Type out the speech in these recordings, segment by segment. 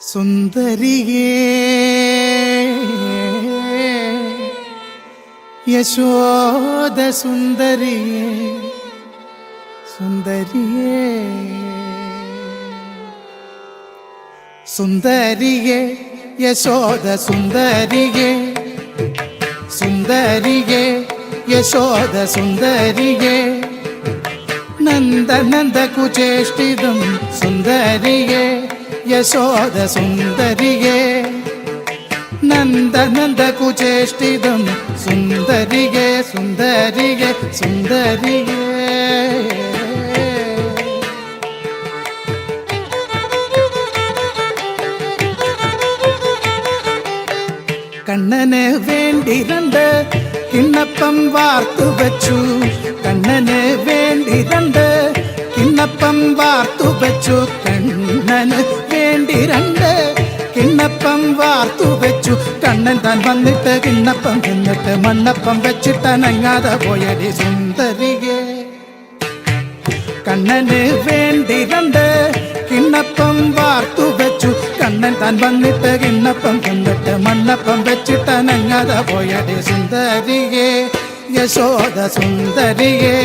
സുന്ദരിയേ യശോദ സുന്ദരിയേ സുന്ദരിയേ സുന്ദരിയേ യശോദ സുന്ദരിയേ സുന്ദരിയേ യശോദ സുന്ദരിയേ നന്ദനന്ദ കുചേഷ്ടിതം സുന്ദരിയേ യശോദ സുന്ദരിയേ നന്ദനന്ദ കുചേഷ്ടിതം സുന്ദരിയേ സുന്ദരിയേ സുന്ദരിയേ കണ്ണന് വേണ്ടി രണ്ട് കിണ്ണപ്പം വാർത്തു വച്ചു കണ്ണന് വേണ്ടി രണ്ട് കിണ്ണപ്പം വാർത്തു വച്ചു കണ്ണന് വേണ്ടി രണ്ട് കിണ്ണപ്പം വാർത്തു വെച്ചു കണ്ണൻ താൻ വന്നിട്ട് കിണ്ണപ്പം തിന്നിട്ട് മണ്ണപ്പം വെച്ചിട്ടനങ്ങാതെ പോയടി സുന്ദരിയേ കണ്ണന് വേണ്ടി രണ്ട് കിണ്ണപ്പം വാർത്തു വെച്ചു കണ്ണൻ താൻ വന്നിട്ട് കിണ്ണപ്പം തിന്നിട്ട് മണ്ണപ്പം വെച്ചിട്ടനങ്ങാതെ പോയടി സുന്ദരിയേ യശോദ സുന്ദരിയേ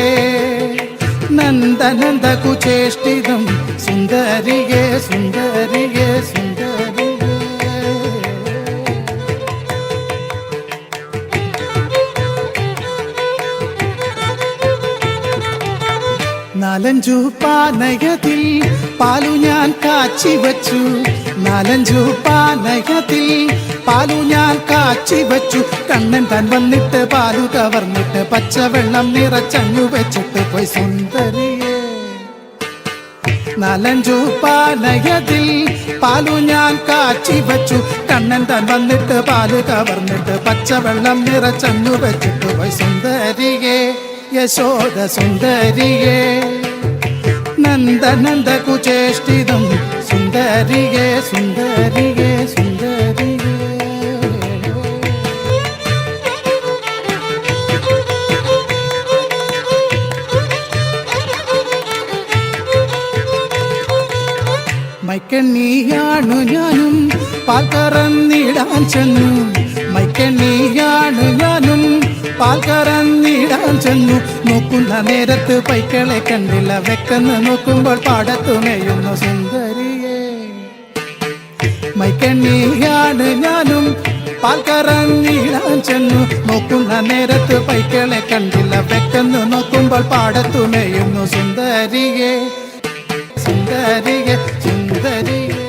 നന്ദനന്ദ കുചേഷ്ടിതം സുന്ദരിയേ സുന്ദരിയേ സുന്ദരിയേ നാലഞ്ചു പാനയത്തിൽ പാലു ഞാൻ കാച്ചി വച്ചു നാലഞ്ചു പാനയത്തിൽ പാലു ഞാൻ കാച്ചി വച്ചു കണ്ണൻ താൻ വന്നിട്ട് പാലു കവർന്നിട്ട് പച്ചവെള്ളം നിറച്ചങ്ങു വെച്ചിട്ട് പോയി സുന്ദരിയേ നാലഞ്ചു പാനയത്തിൽ പാലു ഞാൻ കാച്ചി വച്ചു കണ്ണൻ താൻ വന്നിട്ട് പാല് കവർന്നിട്ട് പച്ചവെള്ളം നിറച്ചങ്ങു വെച്ചിട്ട് പോയി സുന്ദരിയേ യശോദ സുന്ദരിയേ നന്ദനന്ദ കുചേഷ്ടിതം സുന്ദരിയേ സുന്ദരിയേ സുന്ദരിയേ മൈക്കണ്ണിയാണു ഞാനും പാൽ കറന്നിടാൻ ചെന്നു മൈക്കണ്ണിയാണു ഞാനും പാൽ കറന്നിടാൻ ചെന്നു നോക്കുന്ന നേരത്ത് പൈക്കളെ കണ്ടില്ല വെക്കെന്ന് നോക്കുമ്പോൾ പാടത്തു മേയുന്നു സുന്ദരിയേ മൈക്കണ്ണിയാണ് ഞാനും പാൽ കറന്നിടാൻ ചെന്നു നോക്കുന്ന നേരത്ത് പൈക്കളെ കണ്ടില്ല വെക്കെന്ന് നോക്കുമ്പോൾ പാടത്തു മേയുന്നു സുന്ദരിയേ സുന്ദരിയേ സുന്ദരിയേ